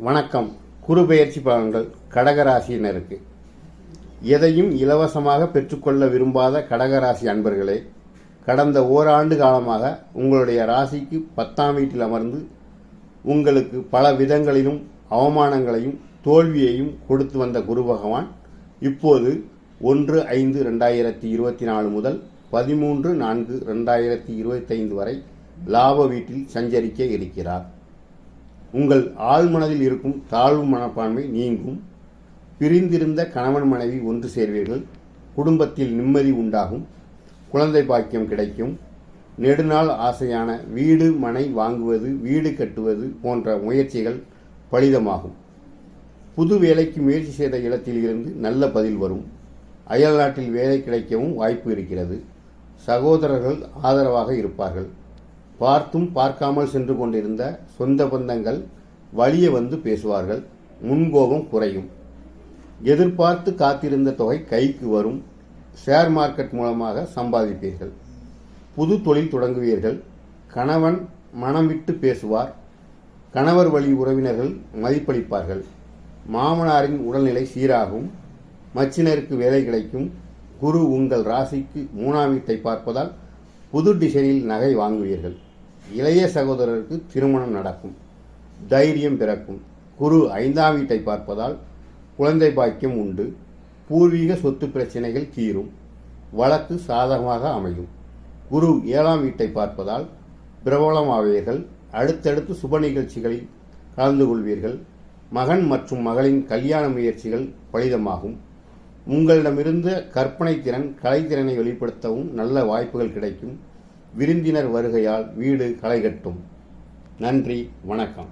வணக்கம். குருபெயர்ச்சி பலன்கள் கடகராசியினருக்கு. எதையும் இலவசமாக பெற்றுக்கொள்ள விரும்பாத கடகராசி அன்பர்களே, கடந்த ஓராண்டு காலமாக உங்களுடைய ராசிக்கு 10ஆம் வீட்டில் அமர்ந்து உங்களுக்கு பல விதங்களிலும் அவமானங்களையும் தோல்வியையும் கொடுத்து வந்த குரு பகவான் இப்போது 1/5/2024 முதல் 13/4/2025 வரை லாப வீட்டில் சஞ்சரிக்க இருக்கிறார். உங்கள் ஆழ்மனதில் இருக்கும் தாழ்வு மனப்பான்மை நீங்கும். பிரிந்திருந்த கணவன் மனைவி ஒன்று சேர்வீர்கள். குடும்பத்தில் நிம்மதி உண்டாகும். குழந்தை பாக்கியம் கிடைக்கும். நெடுநாள் ஆசையான வீடு மனை வாங்குவது, வீடு கட்டுவது போன்ற முயற்சிகள் பலிதமாகும். புது வேலைக்கு முயற்சி செய்த இடத்தில் இருந்து நல்ல பதில் வரும். அயல்நாட்டில் வேலை கிடைக்கவும் வாய்ப்பு இருக்கிறது. சகோதரர்கள் ஆதரவாக இருப்பார்கள். பார்த்தும் பார்க்காமல் சென்று கொண்டிருந்த சொந்த பந்தங்கள் வலிய வந்து பேசுவார்கள். முன்கோபம் குறையும். எதிர்பார்த்து காத்திருந்த தொகை கைக்கு வரும். ஷேர் மார்க்கெட் மூலமாக சம்பாதிப்பீர்கள். புது தொழில் தொடங்குவீர்கள். கணவன் மனம் விட்டு பேசுவார். கணவர் வழி உறவினர்கள் மதிப்பளிப்பார்கள். மாமனாரின் உடல்நிலை சீராகும். மச்சினருக்கு வேலை கிடைக்கும். குரு உங்கள் ராசிக்கு 3ஆம் வீட்டை பார்ப்பதால் புது டிசைனில் நகை வாங்குவீர்கள். இளைய சகோதரருக்கு திருமணம் நடக்கும். தைரியம் பிறக்கும். குரு 5ஆம் வீட்டை பார்ப்பதால் குழந்தை பாக்கியம் உண்டு. பூர்வீக சொத்து பிரச்சனைகள் தீரும். வழக்கு சாதகமாக அமையும். குரு 7ஆம் வீட்டை பார்ப்பதால் பிரபலமாவீர்கள். அடுத்தடுத்து சுப நிகழ்ச்சிகளில் கலந்து கொள்வீர்கள். மகன் மற்றும் மகளின் கல்யாண முயற்சிகள் பலிதமாகும். உங்களிடமிருந்த கற்பனை திறன், கலைத்திறனை வெளிப்படுத்தவும் நல்ல வாய்ப்புகள் கிடைக்கும். விருந்தினர் வருகையால் வீடு களை கட்டும். நன்றி, வணக்கம்.